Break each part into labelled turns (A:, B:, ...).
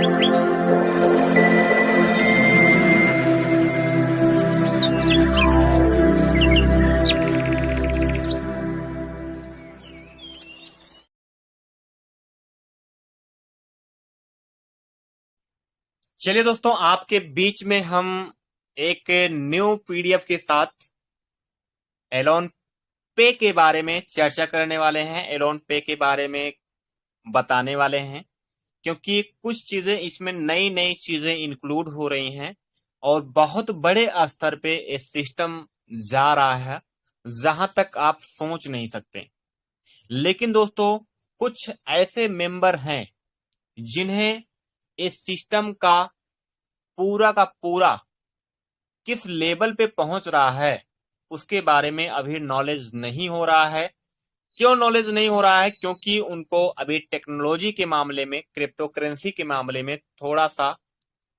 A: चलिए दोस्तों, आपके बीच में हम एक न्यू पीडीएफ के साथ एलोन पे के बारे में चर्चा करने वाले हैं। एलोन पे के बारे में बताने वाले हैं, क्योंकि कुछ चीजें इसमें नई नई चीजें इंक्लूड हो रही हैं और बहुत बड़े स्तर पे ये सिस्टम जा रहा है, जहां तक आप सोच नहीं सकते। लेकिन दोस्तों, कुछ ऐसे मेंबर हैं जिन्हें इस सिस्टम का पूरा किस लेवल पे पहुंच रहा है उसके बारे में अभी नॉलेज नहीं हो रहा है। क्यों नॉलेज नहीं हो रहा है? क्योंकि उनको अभी टेक्नोलॉजी के मामले में, क्रिप्टो करेंसी के मामले में थोड़ा सा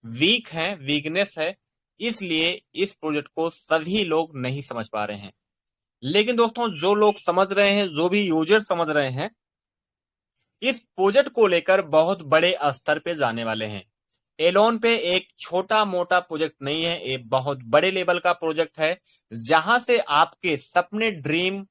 A: वीकनेस है। इसलिए इस प्रोजेक्ट को सभी लोग नहीं समझ पा रहे हैं। लेकिन दोस्तों, जो लोग समझ रहे हैं, जो भी यूजर समझ रहे हैं, इस प्रोजेक्ट को लेकर बहुत बड़े स्तर पे जाने वाले हैं। एलोन पे एक छोटा मोटा प्रोजेक्ट नहीं है, एक बहुत बड़े लेवल का प्रोजेक्ट है, जहां से आपके सपने, ड्रीम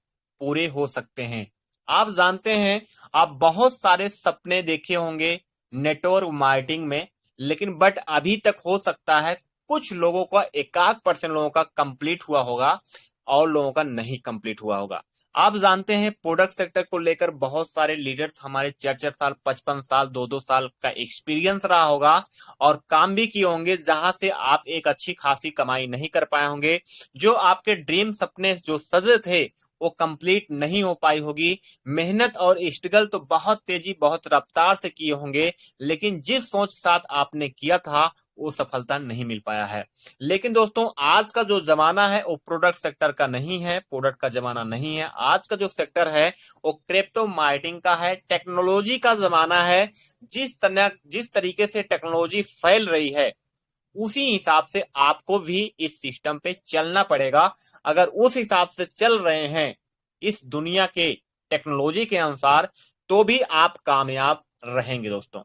A: पूरे हो सकते हैं। आप जानते हैं, आप बहुत सारे सपने देखे होंगे नेटवर्क मार्केटिंग में, लेकिन बट अभी तक हो सकता है कुछ लोगों का, 1% लोगों का कंप्लीट हुआ होगा और लोगों का नहीं कंप्लीट हुआ होगा। आप जानते हैं, प्रोडक्ट सेक्टर को लेकर बहुत सारे लीडर्स, हमारे 4-4 साल, 55 साल, 2-2 साल का एक्सपीरियंस रहा होगा और काम भी किए होंगे, जहां से आप एक अच्छी खासी कमाई नहीं कर पाए होंगे। जो आपके ड्रीम सपने जो सजे थे वो कंप्लीट नहीं हो पाई होगी। मेहनत और स्ट्रगल तो बहुत तेजी, बहुत रफ्तार से किए होंगे, लेकिन जिस सोच के साथ आपने किया था वो सफलता नहीं मिल पाया है। लेकिन दोस्तों, आज का जो जमाना है वो प्रोडक्ट सेक्टर का नहीं है, प्रोडक्ट का जमाना नहीं है। आज का जो सेक्टर है वो क्रिप्टो मार्केटिंग का है, टेक्नोलॉजी का जमाना है। जिस तरीके से टेक्नोलॉजी फैल रही है, उसी हिसाब से आपको भी इस सिस्टम पे चलना पड़ेगा। अगर उस हिसाब से चल रहे हैं इस दुनिया के टेक्नोलॉजी के अनुसार, तो भी आप कामयाब रहेंगे दोस्तों।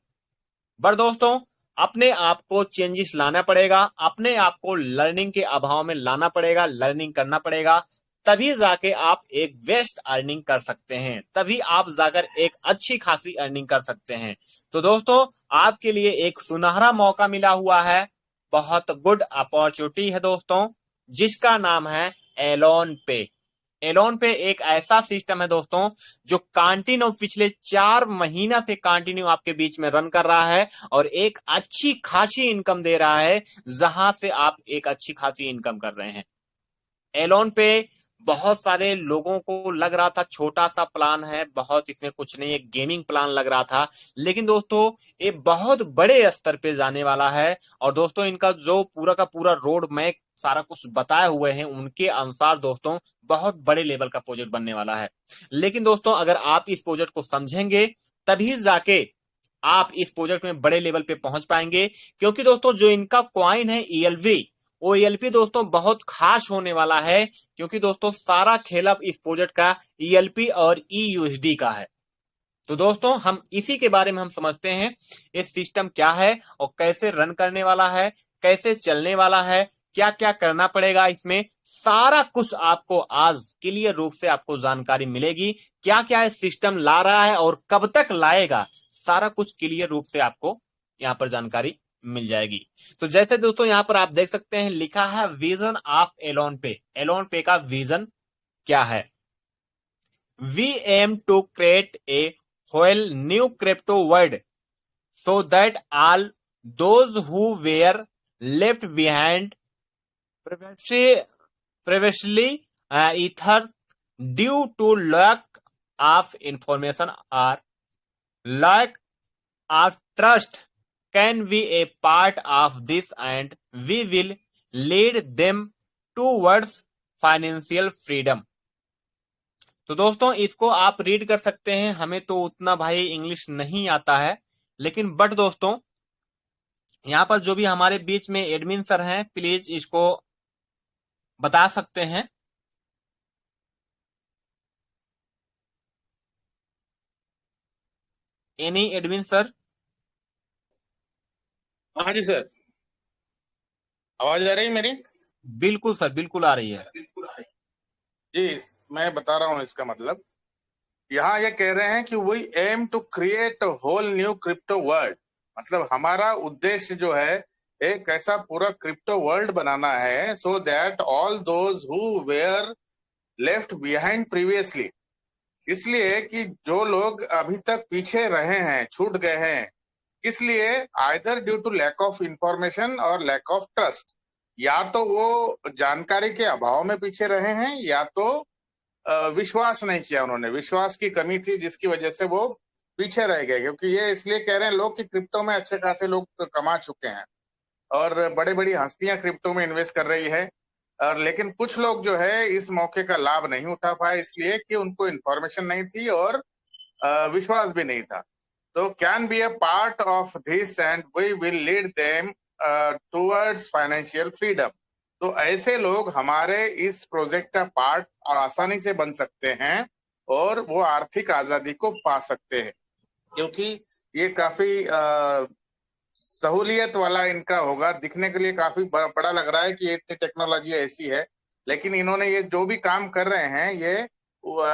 A: पर दोस्तों, अपने आप को चेंजेस लाना पड़ेगा, अपने आप को लर्निंग के अभाव में लाना पड़ेगा, लर्निंग करना पड़ेगा। तभी जाके आप एक बेस्ट अर्निंग कर सकते हैं, तभी आप जाकर एक अच्छी खासी अर्निंग कर सकते हैं। तो दोस्तों, आपके लिए एक सुनहरा मौका मिला हुआ है, बहुत गुड अपॉर्चुनिटी है दोस्तों, जिसका नाम है एलोन पे। एलोन पे एक ऐसा सिस्टम है दोस्तों, जो कंटिन्यू पिछले 4 महीना से कंटिन्यू आपके बीच में रन कर रहा है और एक अच्छी खासी इनकम दे रहा है, जहां से आप एक अच्छी खासी इनकम कर रहे हैं। एलोन पे बहुत सारे लोगों को लग रहा था छोटा सा प्लान है, बहुत इसमें कुछ नहीं है, गेमिंग प्लान लग रहा था। लेकिन दोस्तों, ये बहुत बड़े स्तर पे जाने वाला है। और दोस्तों, इनका जो पूरा का पूरा रोड मैप सारा कुछ बताए हुए हैं, उनके अनुसार दोस्तों बहुत बड़े लेवल का प्रोजेक्ट बनने वाला है। लेकिन दोस्तों, अगर आप इस प्रोजेक्ट को समझेंगे, तभी जाके आप इस प्रोजेक्ट में बड़े लेवल पे पहुंच पाएंगे। क्योंकि दोस्तों, जो इनका क्वाइन है ईएलवी, वो ईएलपी दोस्तों बहुत खास होने वाला है। क्योंकि दोस्तों, सारा खेल अब इस प्रोजेक्ट का ईएलपी और ईयूएसडी का है। तो दोस्तों, हम इसी के बारे में हम समझते हैं, ये सिस्टम क्या है और कैसे रन करने वाला है, कैसे चलने वाला है, क्या क्या करना पड़ेगा इसमें, सारा कुछ आपको आज क्लियर रूप से आपको जानकारी मिलेगी। क्या क्या सिस्टम ला रहा है और कब तक लाएगा, सारा कुछ क्लियर रूप से आपको यहाँ पर जानकारी मिल जाएगी। तो जैसे दोस्तों यहाँ पर आप देख सकते हैं, लिखा है विजन ऑफ एलोन पे। एलोन पे का विजन क्या है? We aim to create a whole new crypto world so that all those who were left behind previously, previously ether due to lack of information or lack of trust can be a part of this, and we will lead them towards financial freedom। तो दोस्तों, इसको आप read कर सकते हैं, हमें तो उतना भाई इंग्लिश नहीं आता है। लेकिन बट दोस्तों, यहाँ पर जो भी हमारे बीच में एडमिन सर हैं, प्लीज इसको बता सकते हैं। Any admin sir?
B: हाँ जी सर, आवाज आ रही है मेरी?
A: बिल्कुल सर, बिल्कुल आ रही है।
B: जी, मैं बता रहा हूँ इसका मतलब। यहाँ ये कह रहे हैं कि we aim to create whole new crypto world. मतलब हमारा उद्देश्य जो है, एक ऐसा पूरा क्रिप्टो वर्ल्ड बनाना है, so that all those who where left behind previously. इसलिए कि जो लोग अभी तक पीछे रहे हैं, छूट गए हैं, किस लिए? Either due to lack of information और लैक ऑफ ट्रस्ट। या तो वो जानकारी के अभाव में पीछे रहे हैं, या तो विश्वास नहीं किया उन्होंने, विश्वास की कमी थी जिसकी वजह से वो पीछे रह गए। क्योंकि ये इसलिए कह रहे हैं लोग कि क्रिप्टो में अच्छे खासे लोग कमा चुके हैं और बड़े बड़ी हस्तियां क्रिप्टो में इन्वेस्ट कर रही है। और लेकिन कुछ लोग जो है इस मौके का लाभ नहीं उठा पाए, इसलिए कि उनको इन्फॉर्मेशन नहीं थी और विश्वास भी नहीं था। तो can be a part of this and we will lead them towards financial freedom. तो ऐसे लोग हमारे इस प्रोजेक्ट का पार्ट आसानी से बन सकते हैं और वो आर्थिक आजादी को पा सकते हैं। क्योंकि ये काफी सहूलियत वाला इनका होगा। दिखने के लिए काफी बड़ा लग रहा है कि ये इतनी टेक्नोलॉजी ऐसी है, लेकिन इन्होंने ये जो भी काम कर रहे हैं, ये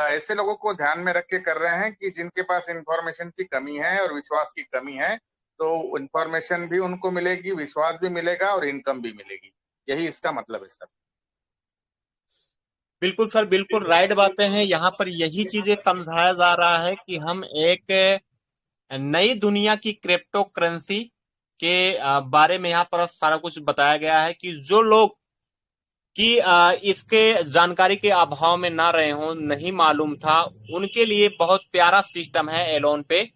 B: ऐसे लोगों को ध्यान में रख के कर रहे हैं कि जिनके पास इंफॉर्मेशन की कमी है और विश्वास की कमी है। तो इंफॉर्मेशन भी उनको मिलेगी, विश्वास भी मिलेगा और इनकम भी मिलेगी। यही इसका मतलब है सर।
A: बिल्कुल सर, बिल्कुल राइट बातें हैं। यहाँ पर यही चीजें समझाया जा रहा है कि हम एक नई दुनिया की क्रिप्टो करेंसी के बारे में यहाँ पर सारा कुछ बताया गया है कि जो लोग कि इसके जानकारी के अभाव में ना रहे हों, नहीं मालूम था, उनके लिए बहुत प्यारा सिस्टम है एलोन पे।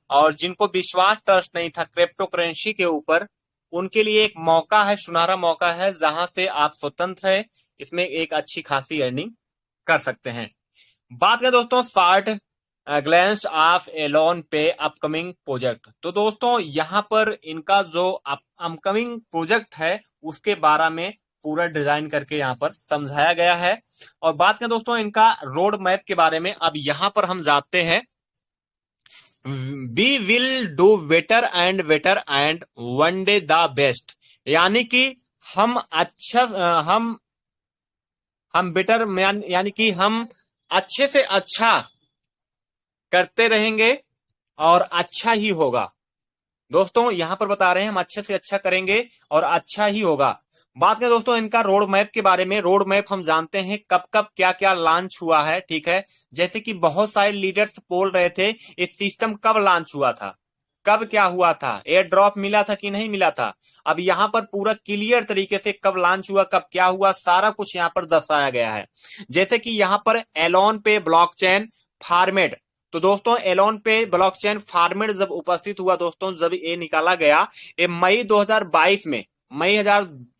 A: और जिनको विश्वास ट्रस्ट नहीं था क्रिप्टो करेंसी के ऊपर, उनके लिए एक मौका है, सुनहरा मौका है, जहां से आप स्वतंत्र है, इसमें एक अच्छी खासी अर्निंग कर सकते हैं। बात करें दोस्तों शार्ट ग्लैंस ऑफ एलोन पे अपकमिंग प्रोजेक्ट, तो दोस्तों यहाँ पर इनका जो अपकमिंग प्रोजेक्ट है उसके बारे में पूरा डिजाइन करके यहाँ पर समझाया गया है। और बात करें दोस्तों इनका रोड मैप के बारे में, अब यहाँ पर हम जाते हैं। We will do better and better and one day the best. यानी कि हम अच्छा हम बेटर यानी कि हम अच्छे से अच्छा करते रहेंगे और अच्छा ही होगा। दोस्तों यहां पर बता रहे हैं हम अच्छे से अच्छा करेंगे और अच्छा ही होगा। बात करें दोस्तों इनका रोड मैप के बारे में, रोड मैप हम जानते हैं कब कब क्या क्या लॉन्च हुआ है, ठीक है। जैसे कि बहुत सारे लीडर्स बोल रहे थे इस सिस्टम कब लॉन्च हुआ था, कब क्या हुआ था, एयर ड्रॉप मिला था कि नहीं मिला था। अब यहाँ पर पूरा क्लियर तरीके से कब लॉन्च हुआ, कब क्या हुआ, सारा कुछ यहाँ पर दर्शाया गया है। जैसे कि यहाँ पर एलोन पे ब्लॉकचेन फॉर्मेट, तो दोस्तों एलोन पे ब्लॉकचेन फॉर्मेट जब उपस्थित हुआ दोस्तों, जब ये निकाला गया, ये मई 2022 में, मई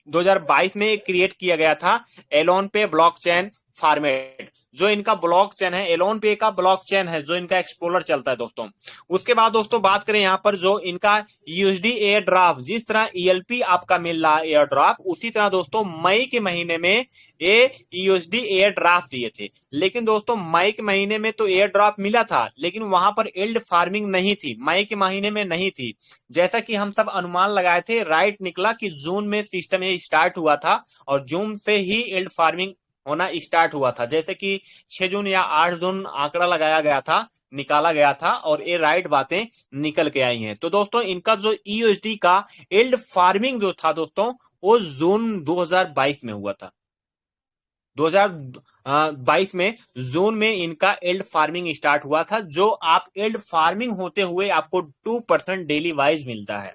A: 2022 में क्रिएट किया गया था एलोन पे ब्लॉकचेन फॉर्मेट। जो इनका ब्लॉकचेन है, एलोन पे का ब्लॉकचेन है, जो इनका एक्सप्लोरर चलता है दोस्तों। उसके बाद दोस्तों बात करें यहाँ पर जो इनका यूएसडी एयर ड्राफ्ट, जिस तरह ईएलपी आपका मिल रहा है एयर ड्राफ्ट, उसी तरह दोस्तों मई के महीने में ये यूएसडी एयर ड्राफ्ट दिए थे। लेकिन दोस्तों मई के महीने में तो एयर ड्रॉप मिला था, लेकिन वहां पर यील्ड फार्मिंग नहीं थी, मई के महीने में नहीं थी। जैसा कि हम सब अनुमान लगाए थे, राइट निकला कि जून में सिस्टम ये स्टार्ट हुआ था और जून से ही यील्ड फार्मिंग होना स्टार्ट हुआ था। जैसे कि 6 जून या 8 जून आंकड़ा लगाया गया था, निकाला गया था, और ये राइट बातें निकल के आई हैं। तो दोस्तों इनका जो ईयूएसडी का यील्ड फार्मिंग जो था दोस्तों, वो जून 2022 में हुआ था। 2022 में जून में इनका यील्ड फार्मिंग स्टार्ट हुआ था, जो आप यील्ड फार्मिंग होते हुए आपको 2% डेली वाइज मिलता है।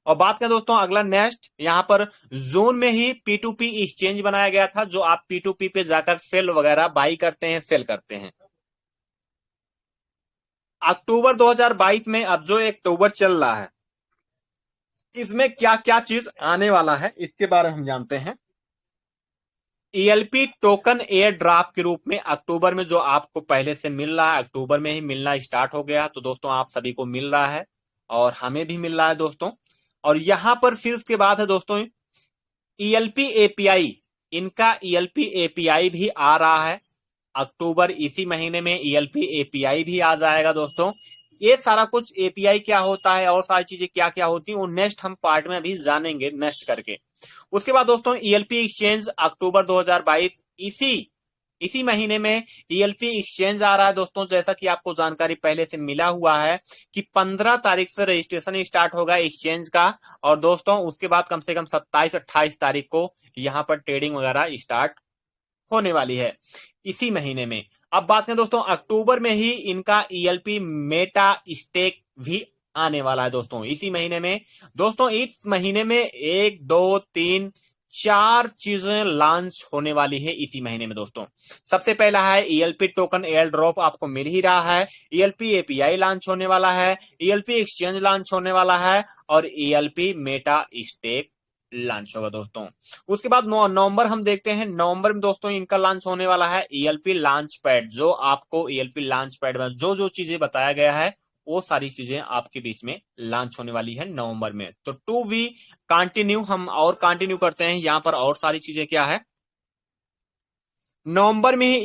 A: और बात करें दोस्तों अगला नेक्स्ट, यहां पर जून में ही P2P एक्सचेंज बनाया गया था, जो आप P2P पे जाकर सेल वगैरह बाई करते हैं, सेल करते हैं। अक्टूबर 2022 में, अब जो अक्टूबर चल रहा है, इसमें क्या क्या चीज आने वाला है इसके बारे में हम जानते हैं। ईएलपी टोकन एयर ड्राफ्ट के रूप में अक्टूबर में जो आपको पहले से मिल रहा है, अक्टूबर में ही मिलना स्टार्ट हो गया, तो दोस्तों आप सभी को मिल रहा है और हमें भी मिल रहा है दोस्तों। और यहां पर फिर उसके बाद है दोस्तों ईएलपी एपीआई, इनका ईएलपी एपीआई भी आ रहा है अक्टूबर, इसी महीने में ईएलपी एपीआई भी आ जाएगा दोस्तों। ये सारा कुछ एपीआई क्या होता है और सारी चीजें क्या क्या होती हैं वो नेक्स्ट हम पार्ट में अभी जानेंगे नेक्स्ट करके। उसके बाद दोस्तों ईएलपी एक्सचेंज अक्टूबर 2022 इसी महीने में ईएलपी एक्सचेंज आ रहा है दोस्तों। जैसा कि आपको जानकारी पहले से मिला हुआ है कि 15 तारीख से रजिस्ट्रेशन स्टार्ट होगा एक्सचेंज का, और दोस्तों उसके बाद कम से कम 27-28 तारीख को यहां पर ट्रेडिंग वगैरह स्टार्ट होने वाली है इसी महीने में। अब बात करें दोस्तों अक्टूबर में ही इनका ईएलपी मेटा स्टेक भी आने वाला है दोस्तों इसी महीने में। दोस्तों इस महीने में 1 2 3 4 चीजें लॉन्च होने वाली है इसी महीने में दोस्तों। सबसे पहला है ईएलपी टोकन एयर ड्रॉप आपको मिल ही रहा है, ईएलपी एपीआई लॉन्च होने वाला है, ईएलपी एक्सचेंज लॉन्च होने वाला है, और ईएलपी मेटा स्टेक लॉन्च होगा दोस्तों। उसके बाद नवंबर हम देखते हैं, नवंबर में दोस्तों इनका लॉन्च होने वाला है ईएलपी लॉन्च पैड। जो आपको ईएलपी लॉन्च पैड में जो जो चीजें बताया गया है वो सारी चीजें आपके बीच में लॉन्च होने वाली है नवंबर में। तो टू वी कंटिन्यू, हम और कंटिन्यू करते हैं यहाँ पर और सारी चीजें क्या है। नवंबर में ही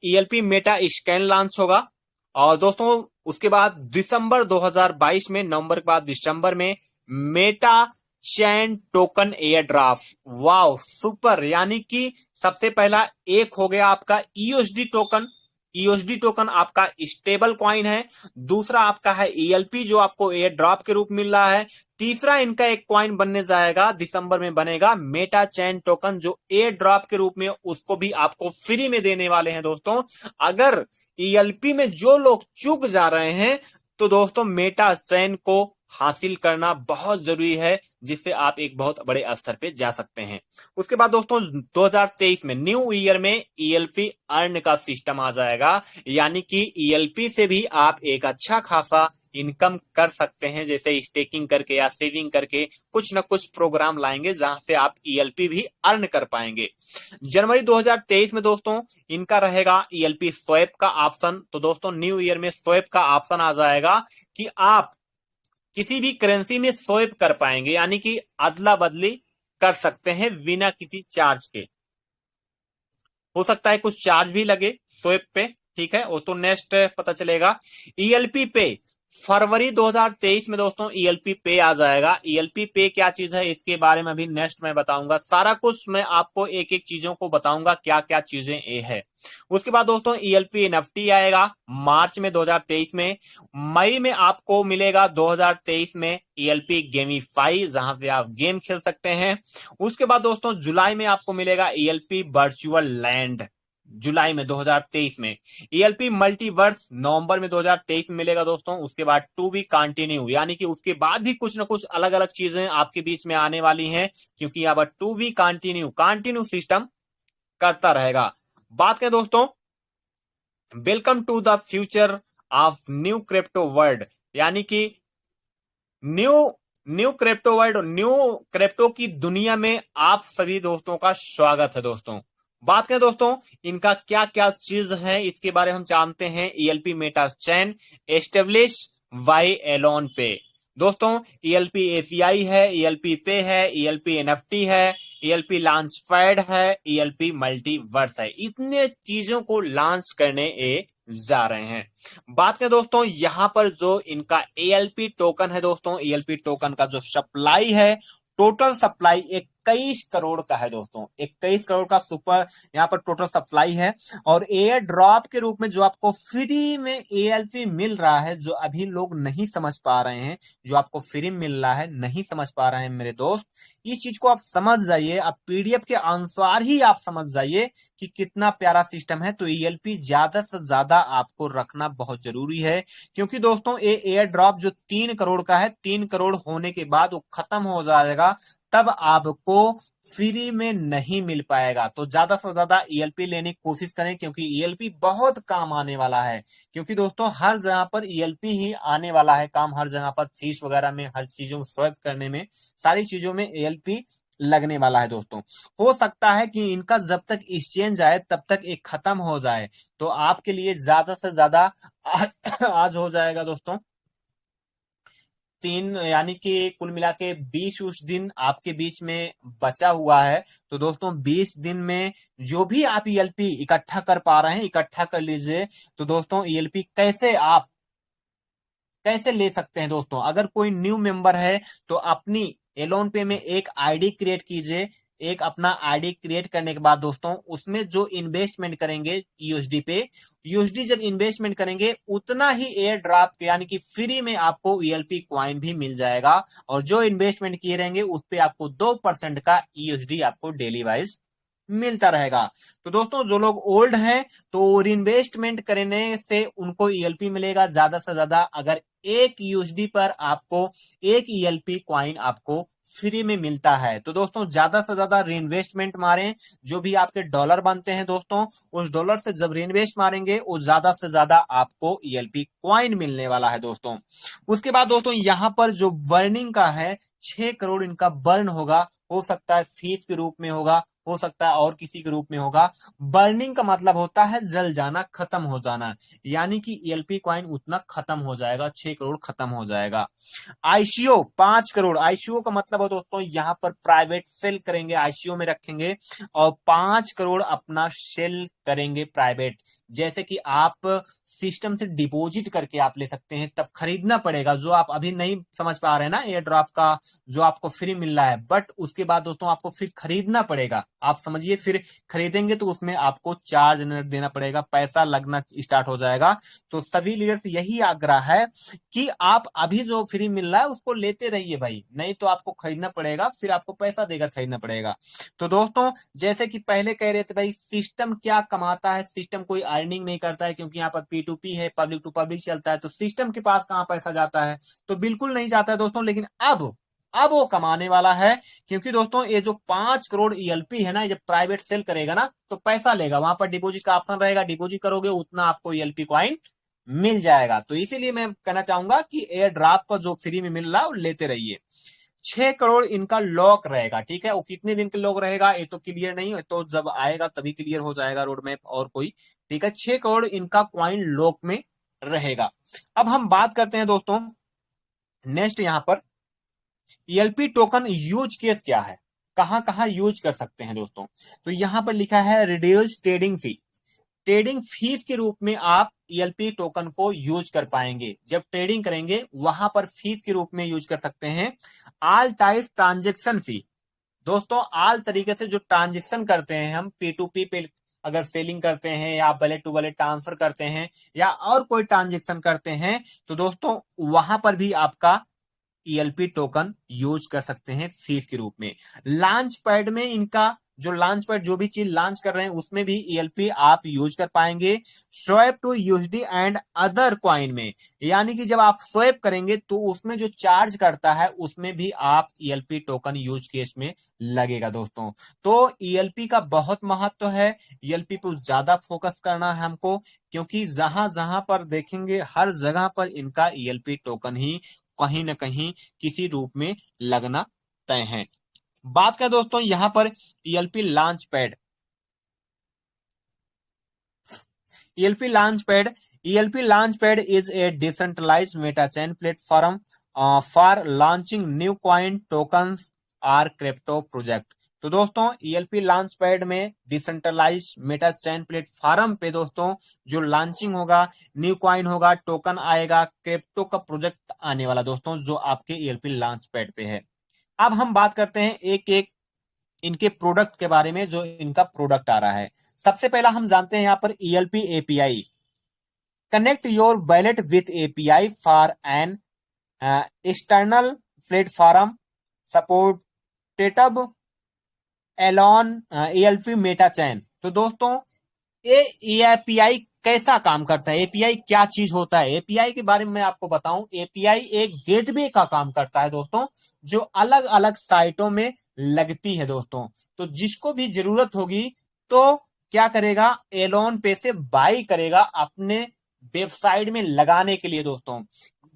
A: ईएलपी मेटा स्कैन लॉन्च होगा, और दोस्तों उसके बाद दिसंबर 2022 में, नवंबर के बाद दिसंबर में meta chain token airdrop. Wow super, यानी कि सबसे पहला एक हो गया आपका ईयूएसडी टोकन। ईयूएसडी टोकन आपका स्टेबल कॉइन है। दूसरा आपका है ईएलपी जो आपको एयर ड्रॉप के रूप मिल रहा है। तीसरा इनका एक कॉइन बनने जाएगा, दिसंबर में बनेगा मेटा चैन टोकन, जो एयर ड्रॉप के रूप में उसको भी आपको फ्री में देने वाले हैं दोस्तों। अगर ईएलपी में जो लोग चूक जा रहे हैं तो दोस्तों मेटा चैन को हासिल करना बहुत जरूरी है, जिससे आप एक बहुत बड़े स्तर पे जा सकते हैं। उसके बाद दोस्तों 2023 में न्यू ईयर में ईएलपी अर्न का सिस्टम आ जाएगा, यानी कि ईएलपी से भी आप एक अच्छा खासा इनकम कर सकते हैं, जैसे स्टेकिंग करके या सेविंग करके कुछ ना कुछ प्रोग्राम लाएंगे जहां से आप ईएलपी भी अर्न कर पाएंगे। जनवरी 2023 में दोस्तों इनका रहेगा ईएलपी स्वैप का ऑप्शन। तो दोस्तों न्यू ईयर में स्वैप का ऑप्शन आ जाएगा कि आप किसी भी करेंसी में स्वैप कर पाएंगे, यानी कि अदला बदली कर सकते हैं बिना किसी चार्ज के। हो सकता है कुछ चार्ज भी लगे स्वैप पे, ठीक है, वो तो नेक्स्ट पता चलेगा। ईएलपी पे फरवरी 2023 में दोस्तों ईएलपी पे आ जाएगा। ईएलपी पे क्या चीज है इसके बारे में भी नेक्स्ट मैं बताऊंगा। सारा कुछ मैं आपको एक एक चीजों को बताऊंगा क्या क्या चीजें ये है। उसके बाद दोस्तों ईएलपी एनएफटी आएगा मार्च में 2023 में। मई में आपको मिलेगा 2023 में ईएलपी गेमीफाई, जहां से आप गेम खेल सकते हैं। उसके बाद दोस्तों जुलाई में आपको मिलेगा ईएलपी वर्चुअल लैंड, जुलाई में 2023 में। ईएलपी मल्टीवर्स नवंबर में 2023 में मिलेगा दोस्तों। उसके बाद टू बी कंटिन्यू, यानी कि उसके बाद भी कुछ ना कुछ अलग अलग चीजें आपके बीच में आने वाली हैं, क्योंकि यहाँ पर टू बी कंटिन्यू सिस्टम करता रहेगा। बात करें दोस्तों welcome to the future of new crypto world, यानी कि new new crypto world, new crypto की दुनिया में आप सभी दोस्तों का स्वागत है दोस्तों। बात करें दोस्तों इनका क्या क्या चीज है इसके बारे में हम जानते हैं। ELP meta chain establish by Elon pay दोस्तों, ईएलपी एपीआई है, ईएलपी पे है, ईएलपी एनएफटी है, ईएलपी लॉन्च पैड है, ईएलपी मल्टीवर्स है। इतने चीजों को लॉन्च करने जा रहे हैं। बात करें दोस्तों यहां पर जो इनका ईएलपी टोकन है दोस्तों, ईएलपी टोकन का जो सप्लाई है, टोटल सप्लाई 21 करोड़ का है दोस्तों। 21 करोड़ का सुपर यहां पर टोटल सप्लाई है। और एयर ड्रॉप के रूप में जो आपको फ्री में एएलपी मिल रहा है, जो अभी लोग नहीं समझ पा रहे हैं, जो आपको फ्री मिल रहा है नहीं समझ पा रहे हैं मेरे दोस्त, इस चीज को आप समझ जाइए। आप पीडीएफ के अनुसार ही आप समझ जाइए कि कितना प्यारा सिस्टम है। तो ईएलपी ज्यादा से ज्यादा आपको रखना बहुत जरूरी है, क्योंकि दोस्तों ये एयर ड्रॉप जो 3 करोड़ का है, 3 करोड़ होने के बाद वो खत्म हो जाएगा, तब आपको फ्री में नहीं मिल पाएगा। तो ज्यादा से ज्यादा ईएलपी लेने की कोशिश करें, क्योंकि ईएलपी बहुत काम आने वाला है। क्योंकि दोस्तों हर जगह पर ईएलपी ही आने वाला है काम, हर जगह पर फीस वगैरह में, हर चीजों में स्वैप करने में, सारी चीजों में ईएलपी लगने वाला है दोस्तों। हो सकता है कि इनका जब तक एक्सचेंज आए तब तक एक खत्म हो जाए, तो आपके लिए ज्यादा से ज्यादा आज हो जाएगा दोस्तों 3, यानी कि कुल मिला के 20 उस दिन आपके बीच में बचा हुआ है। तो दोस्तों 20 दिन में जो भी आप ईएलपी इकट्ठा कर पा रहे हैं इकट्ठा कर लीजिए। तो दोस्तों ईएलपी कैसे आप कैसे ले सकते हैं दोस्तों? अगर कोई न्यू मेंबर है तो अपनी एलोन पे में एक आईडी क्रिएट कीजिए। एक अपना आईडी क्रिएट करने के बाद दोस्तों उसमें जो इन्वेस्टमेंट करेंगे यूएसडी पे, यूएसडी जब इन्वेस्टमेंट करेंगे उतना ही एयर ड्रॉप यानी कि फ्री में आपको ईएलपी क्वाइन भी मिल जाएगा, और जो इन्वेस्टमेंट किए रहेंगे उस पे आपको 2% का यूएसडी आपको डेली वाइज मिलता रहेगा। तो दोस्तों जो लोग ओल्ड हैं तो इन्वेस्टमेंट करने से उनको ईएलपी मिलेगा ज्यादा से ज्यादा। अगर एक यूएसडी पर आपको एक ईएलपी क्वाइन आपको फ्री में मिलता है, तो दोस्तों ज्यादा से ज्यादा रीइन्वेस्टमेंट मारें। जो भी आपके डॉलर बनते हैं दोस्तों, उस डॉलर से जब रीइन्वेस्ट मारेंगे वो ज्यादा से ज्यादा आपको ईएलपी क्वाइन मिलने वाला है दोस्तों। उसके बाद दोस्तों यहाँ पर जो बर्निंग का है 6 करोड़ इनका बर्न होगा। हो सकता है फीस के रूप में होगा, हो सकता है और किसी के रूप में होगा। बर्निंग का मतलब होता है जल जाना, खत्म हो जाना, यानी कि ईएलपी क्वाइन उतना खत्म हो जाएगा, 6 करोड़ खत्म हो जाएगा। आईसीओ 5 करोड़, आईसीओ का मतलब है दोस्तों यहाँ पर प्राइवेट सेल करेंगे, आईसीओ में रखेंगे और 5 करोड़ अपना सेल करेंगे प्राइवेट। जैसे कि आप सिस्टम से डिपॉजिट करके आप ले सकते हैं, तब खरीदना पड़ेगा, जो आप अभी नहीं समझ पा रहे हैं ना एयर ड्रॉप का जो आपको फ्री मिल रहा है, बट उसके बाद दोस्तों आपको फिर खरीदना पड़ेगा। आप समझिए, फिर खरीदेंगे तो उसमें आपको चार्ज देना पड़ेगा, पैसा लगना स्टार्ट हो जाएगा। तो सभी लीडर्स यही आग्रह है कि आप अभी जो फ्री मिल रहा है उसको लेते रहिए भाई, नहीं तो आपको खरीदना पड़ेगा, फिर आपको पैसा देकर खरीदना पड़ेगा। तो दोस्तों जैसे कि पहले कह रहे थे भाई सिस्टम क्या कमाता है, सिस्टम कोई अर्निंग नहीं करता है, क्योंकि यहाँ पर P2P है, पब्लिक टू पब्लिक चलता है, तो सिस्टम के पास कहां पैसा जाता है? तो बिल्कुल नहीं जाता है दोस्तों। लेकिन अब वो कमाने वाला है, क्योंकि दोस्तों ये जो 5 करोड़ ईएलपी है ना, जब प्राइवेट सेल करेगा ना तो पैसा लेगा, वहां पर डिपॉजिट का ऑप्शन रहेगा, डिपॉजिट करोगे उतना आपको ईएलपी क्वाइन मिल जाएगा। तो इसीलिए मैं कहना चाहूंगा कि एयर ड्रॉप का जो फ्री में मिल रहा है वो लेते रहिए। 6 करोड़ इनका लॉक रहेगा, ठीक है। वो कितने दिन के लॉक रहेगा ये तो क्लियर नहीं है, तो जब आएगा तभी क्लियर हो जाएगा रोड मैप और कोई, ठीक है। 6 करोड़ इनका क्वाइन लॉक में रहेगा। अब हम बात करते हैं दोस्तों नेक्स्ट यहाँ पर ईएलपी टोकन यूज केस क्या है, कहां कहां यूज कर सकते हैं दोस्तों। तो यहां पर लिखा है रिड्यूस ट्रेडिंग फी, ट्रेडिंग फीस के रूप में आप ईएलपी टोकन को यूज कर पाएंगे। जब ट्रेडिंग करेंगे वहां पर फीस के रूप में यूज कर सकते हैं। ऑल टाइप ट्रांजेक्शन फी, दोस्तों आल तरीके से जो ट्रांजेक्शन करते हैं हम P2P पे, अगर सेलिंग करते हैं या वैलेट टू वैलेट ट्रांसफर करते हैं या और कोई ट्रांजेक्शन करते हैं, तो दोस्तों वहां पर भी आपका ईएलपी टोकन यूज कर सकते हैं फीस के रूप में। लॉन्च पैड में इनका जो लॉन्च पैड जो भी चीज लॉन्च कर रहे हैं उसमें भी ईएलपी आप यूज कर पाएंगे। Swap to USD and other coin में, यानी कि जब आप स्वैप करेंगे तो उसमें जो चार्ज करता है उसमें भी आप ईएलपी टोकन यूज केस में लगेगा दोस्तों। तो ईएलपी का बहुत महत्व है, ईएलपी पर ज्यादा फोकस करना है हमको, क्योंकि जहां जहां पर देखेंगे हर जगह पर इनका ईएलपी टोकन ही कहीं ना कहीं किसी रूप में लगना तय है। बात करें दोस्तों यहां पर ELP launch pad, ELP launch pad, ELP launch pad is a decentralised meta chain platform for launching new coin tokens or crypto project. तो दोस्तों ईएलपी लॉन्च पैड में डिसेंट्रलाइज मेटा चेन प्लेटफॉर्म पे दोस्तों जो लॉन्चिंग होगा, new coin होगा, token आएगा, crypto का प्रोजेक्ट आने वाला दोस्तों जो आपके ईएलपी लॉन्च पैड पे है। अब हम बात करते हैं एक एक इनके प्रोडक्ट के बारे में, जो इनका प्रोडक्ट आ रहा है। सबसे पहला हम जानते हैं यहाँ पर ELP API, connect your wallet with API for an external platform supported alone ELP meta chain. तो दोस्तों ये एपीआई कैसा काम करता है, एपीआई क्या चीज होता है, एपीआई के बारे में मैं आपको बताऊं। एपीआई एक गेटवे का काम करता है दोस्तों, जो अलग अलग साइटों में लगती है दोस्तों। तो जिसको भी जरूरत होगी तो क्या करेगा, एलोन पे से बाई करेगा अपने वेबसाइट में लगाने के लिए दोस्तों।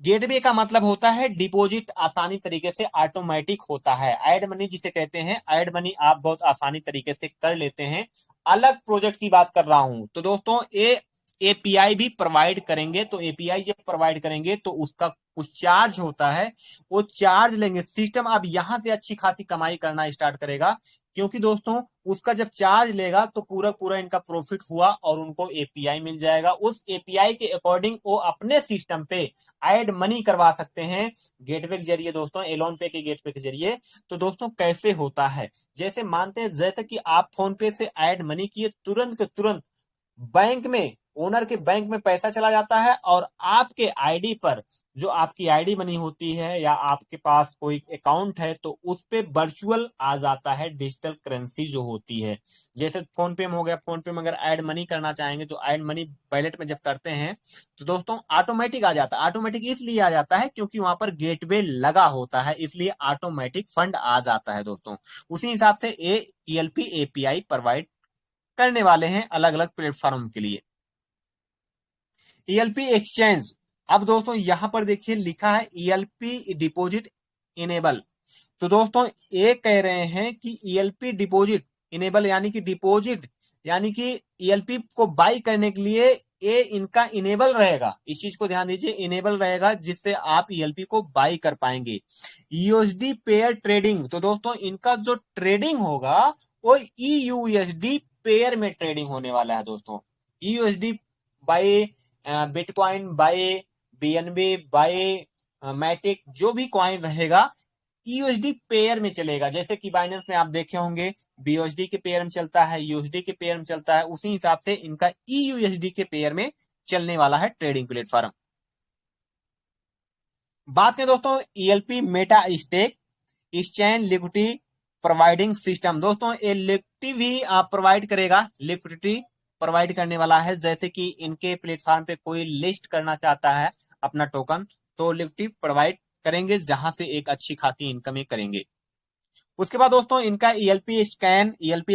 A: गेटवे का मतलब होता है डिपॉजिट आसानी तरीके से ऑटोमेटिक होता है, ऐड मनी जिसे कहते हैं, ऐड मनी आप बहुत आसानी तरीके से कर लेते हैं। अलग प्रोजेक्ट की बात कर रहा हूं तो दोस्तों ये एपीआई भी प्रोवाइड करेंगे। तो एपीआई जब प्रोवाइड करेंगे तो उसका कुछ चार्ज होता है, वो चार्ज लेंगे सिस्टम। अब यहां से अच्छी खासी कमाई करना स्टार्ट करेगा, क्योंकि दोस्तों उसका जब चार्ज लेगा तो पूरा पूरा इनका प्रॉफिट हुआ और उनको एपीआई मिल जाएगा। उस एपीआई के अकॉर्डिंग वो अपने सिस्टम पे ऐड मनी करवा सकते हैं गेटवे के जरिए दोस्तों, एलोन पे के गेटवे के जरिए। तो दोस्तों कैसे होता है, जैसे मानते हैं जैसे कि आप फोन पे से ऐड मनी किए, तुरंत के तुरंत बैंक में, ओनर के बैंक में पैसा चला जाता है, और आपके आईडी पर, जो आपकी आईडी बनी होती है या आपके पास कोई अकाउंट है, तो उस पे वर्चुअल आ जाता है डिजिटल करेंसी जो होती है। जैसे फोन पे में हो गया, फोन पे में अगर ऐड मनी करना चाहेंगे तो ऐड मनी वैलेट में जब करते हैं तो दोस्तों ऑटोमेटिक आ जाता है। ऑटोमेटिक इसलिए आ जाता है क्योंकि वहां पर गेटवे लगा होता है, इसलिए ऑटोमेटिक फंड आ जाता है दोस्तों। उसी हिसाब से ELP API प्रोवाइड करने वाले हैं अलग अलग प्लेटफॉर्म के लिए। ELP एक्सचेंज, अब दोस्तों यहां पर देखिए लिखा है ELP डिपॉजिट इनेबल। तो दोस्तों ये कह रहे हैं कि ELP डिपॉजिट इनेबल यानी कि डिपॉजिट, यानी कि ELP को बाई करने के लिए ये इनका इनेबल रहेगा। इस चीज को ध्यान दीजिए, इनेबल रहेगा जिससे आप ELP को बाई कर पाएंगे। USD पेयर ट्रेडिंग, तो दोस्तों इनका जो ट्रेडिंग होगा वो EUSD पेयर में ट्रेडिंग होने वाला है दोस्तों। EUSD buy bitcoin, buy BNB, buy Matic, जो भी कॉइन रहेगा EUSD पेयर में चलेगा। जैसे कि बाइनेंस में आप देखे होंगे BUSD के पेयर में चलता है, USD के पेयर में चलता है, उसी हिसाब से इनका EUSD के पेयर में चलने वाला है ट्रेडिंग प्लेटफॉर्म। बात करें दोस्तों ELP meta stake exchange liquidity providing system, दोस्तों ये लिक्विडिटी भी आप प्रोवाइड करेगा, लिक्विडिटी प्रोवाइड करने वाला है। जैसे कि इनके प्लेटफॉर्म पे कोई लिस्ट करना चाहता है अपना टोकन, तो लिक्विडिटी प्रोवाइड करेंगे जहां से एक अच्छी खासी इनकम करेंगे। उसके बाद दोस्तों इनका ELP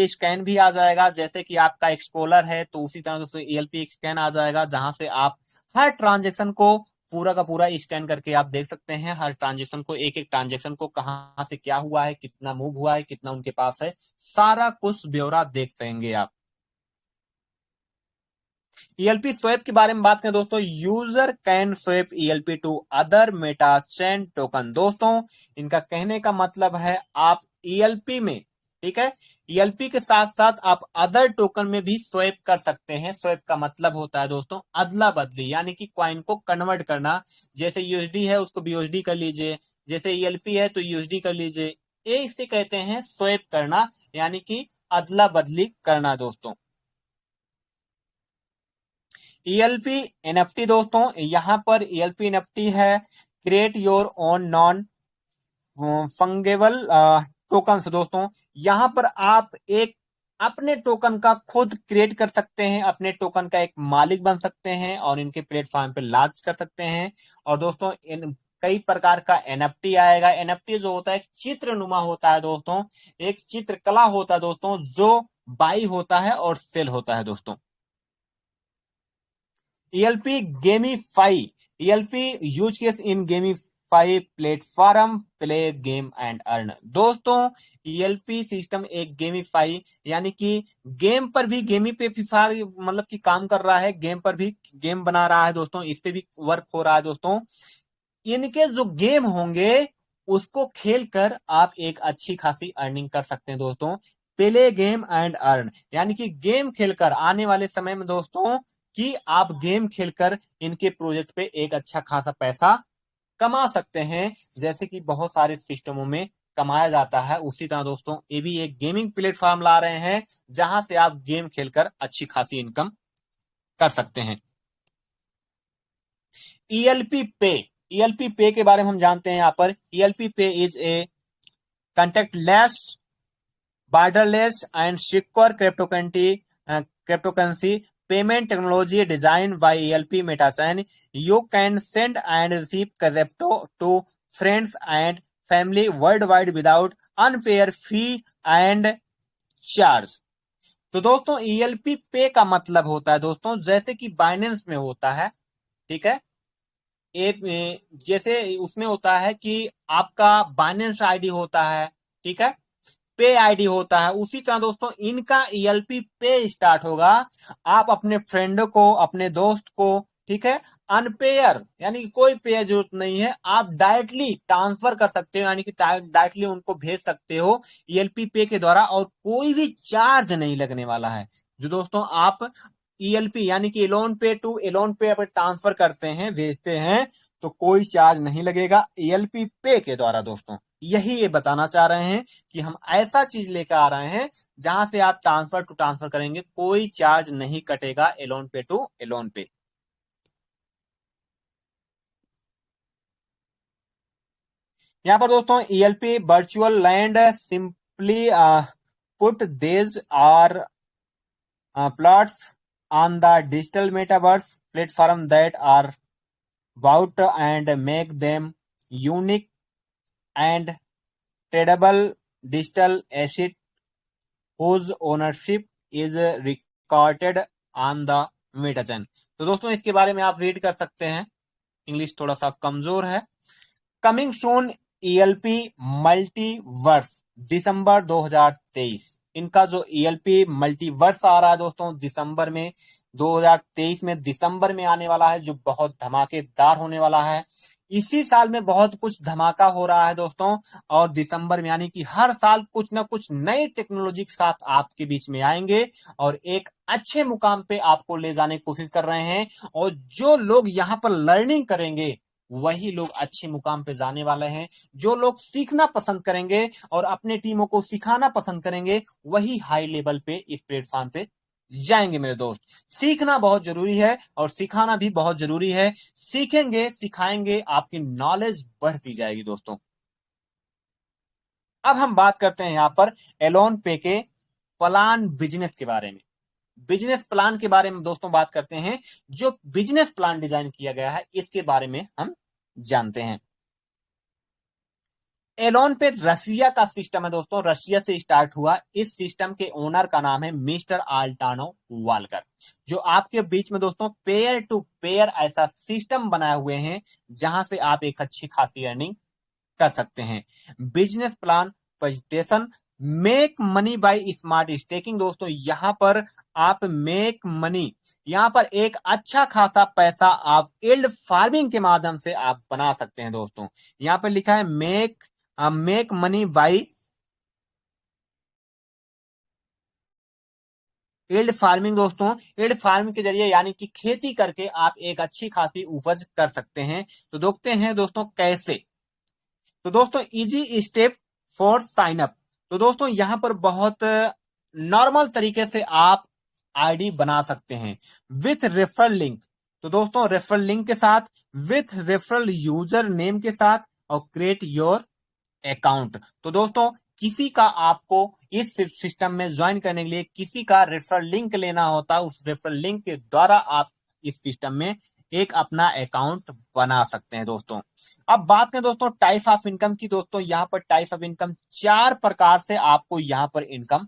A: स्कैन भी आ जाएगा। जैसे कि आपका एक्सप्लोरर है तो उसी तरह दोस्तों ELP स्कैन आ जाएगा, जहां से आप हर ट्रांजेक्शन को पूरा का पूरा स्कैन करके आप देख सकते हैं। हर ट्रांजेक्शन को, एक एक ट्रांजेक्शन को कहां से क्या हुआ है, कितना मूव हुआ है, कितना उनके पास है, सारा कुछ ब्यौरा देख पाएंगे आप। ELP स्वैप के बारे में बात करें दोस्तों, user can swap ELP to other meta chain token. दोस्तों इनका कहने का मतलब है आप ELP में, ठीक है, ELP के साथ साथ आप अदर टोकन में भी स्वैप कर सकते हैं। स्वैप का मतलब होता है दोस्तों अदला बदली, यानी कि कॉइन को कन्वर्ट करना। जैसे USD है उसको BUSD कर लीजिए, जैसे ELP है तो USD कर लीजिए। ये इसे कहते हैं स्वैप करना, यानी कि अदला बदली करना दोस्तों। ELP NFT दोस्तों, यहां पर ELP NFT है create your own non fungible token. दोस्तों यहां पर आप एक अपने टोकन का खुद क्रिएट कर सकते हैं, अपने टोकन का एक मालिक बन सकते हैं और इनके प्लेटफॉर्म पे लॉन्च कर सकते हैं। और दोस्तों इन कई प्रकार का NFT आएगा। NFT जो होता है चित्र नुमा होता है दोस्तों, एक चित्रकला होता है दोस्तों, जो बाई होता है और सेल होता है दोस्तों। ELP gamify, ELP use case in gamify platform play game and earn. दोस्तों ELP सिस्टम एक गेमीफाई, यानी कि गेम पर भी, गेमी पे मतलब कि काम कर रहा है, गेम पर भी गेम बना रहा है दोस्तों, इस पे भी वर्क हो रहा है दोस्तों। इनके जो गेम होंगे उसको खेल कर आप एक अच्छी खासी अर्निंग कर सकते हैं दोस्तों। प्ले गेम एंड अर्न, यानी कि गेम खेलकर आने वाले समय में दोस्तों कि आप गेम खेलकर इनके प्रोजेक्ट पे एक अच्छा खासा पैसा कमा सकते हैं। जैसे कि बहुत सारे सिस्टमों में कमाया जाता है, उसी तरह दोस्तों ये भी एक गेमिंग प्लेटफॉर्म ला रहे हैं जहां से आप गेम खेलकर अच्छी खासी इनकम कर सकते हैं। ELP पे, ELP पे के बारे में हम जानते हैं। यहाँ पर ELP पे is a contact lens, borderless and secure cryptocurrency payment technology designed by ELP MetaChain. You can send and receive crypto to friends and family worldwide without unfair fee and charge. तो दोस्तों ELP पे का मतलब होता है दोस्तों, जैसे कि बाइनेंस में होता है, ठीक है, जैसे उसमें होता है कि आपका बाइनेंस आईडी होता है, ठीक है, पे आईडी होता है, उसी तरह दोस्तों इनका ELP पे स्टार्ट होगा। आप अपने फ्रेंड को, अपने दोस्त को, ठीक है, अनपेयर यानी कि कोई पेयर जरूरत नहीं है, आप डायरेक्टली ट्रांसफर कर सकते हो, यानी कि डायरेक्टली उनको भेज सकते हो ELP पे के द्वारा, और कोई भी चार्ज नहीं लगने वाला है। जो दोस्तों आप ELP यानी कि एलोन पे टू एलोन पे पर ट्रांसफर करते हैं, भेजते हैं, तो कोई चार्ज नहीं लगेगा ELP पे के द्वारा दोस्तों। यही ये बताना चाह रहे हैं कि हम ऐसा चीज लेकर आ रहे हैं जहां से आप ट्रांसफर टू ट्रांसफर करेंगे कोई चार्ज नहीं कटेगा एलोन पे टू एलोन पे। यहां पर दोस्तों ELP virtual land simply put these are plots on the digital metaverse platform that are bought and make them unique and tradable digital asset whose ownership is recorded on the metachain। तो दोस्तों इसके बारे में आप read कर सकते हैं, English थोड़ा सा कमजोर है। कमिंग सून ELP मल्टीवर्स दिसंबर 2023। इनका जो ELP मल्टीवर्स आ रहा है दोस्तों दिसंबर में 2023 में दिसंबर में आने वाला है, जो बहुत धमाकेदार होने वाला है। इसी साल में बहुत कुछ धमाका हो रहा है दोस्तों, और दिसंबर में यानी कि हर साल कुछ ना कुछ नई टेक्नोलॉजी के साथ आपके बीच में आएंगे और एक अच्छे मुकाम पे आपको ले जाने की कोशिश कर रहे हैं। और जो लोग यहाँ पर लर्निंग करेंगे वही लोग अच्छे मुकाम पे जाने वाले हैं। जो लोग सीखना पसंद करेंगे और अपने टीमों को सिखाना पसंद करेंगे वही हाई लेवल पे इस प्लेटफॉर्म पे जाएंगे मेरे दोस्त। सीखना बहुत जरूरी है और सिखाना भी बहुत जरूरी है। सीखेंगे सिखाएंगे आपकी नॉलेज बढ़ती जाएगी दोस्तों। अब हम बात करते हैं यहां पर एलोन पे के प्लान बिजनेस के बारे में। बिजनेस प्लान के बारे में दोस्तों बात करते हैं। जो बिजनेस प्लान डिजाइन किया गया है इसके बारे में हम जानते हैं। एलोन पे रशिया का सिस्टम है दोस्तों, रशिया से स्टार्ट हुआ। इस सिस्टम के ओनर का नाम है मिस्टर आल्टानो वालकर, जो आपके बीच में दोस्तों पेयर टू पेयर ऐसा सिस्टम बनाए हुए हैं जहां से आप एक अच्छी खासी अर्निंग कर सकते हैं। Business plan presentation make money by smart staking. दोस्तों यहां पर आप मेक मनी, यहां पर एक अच्छा खासा पैसा आप यील्ड फार्मिंग के माध्यम से आप बना सकते हैं दोस्तों। यहां पर लिखा है make money by yield farming. दोस्तों यील्ड फार्मिंग के जरिए यानी कि खेती करके आप एक अच्छी खासी उपज कर सकते हैं। तो देखते हैं दोस्तों कैसे। तो दोस्तों easy step for sign up. तो दोस्तों यहां पर बहुत नॉर्मल तरीके से आप आईडी बना सकते हैं विथ रेफरल लिंक। तो दोस्तों रेफरल लिंक के साथ, विथ रेफरल यूजर नेम के साथ, और क्रिएट योर अकाउंट। तो दोस्तों किसी का आपको इस सिस्टम में ज्वाइन करने के लिए किसी का रेफरल लिंक लेना होता है, उस रेफरल लिंक के द्वारा आप इस सिस्टम में एक अपना अकाउंट बना सकते हैं दोस्तों। अब बात करें दोस्तों टाइप ऑफ इनकम की। दोस्तों यहाँ पर टाइप ऑफ इनकम 4 प्रकार से आपको यहाँ पर इनकम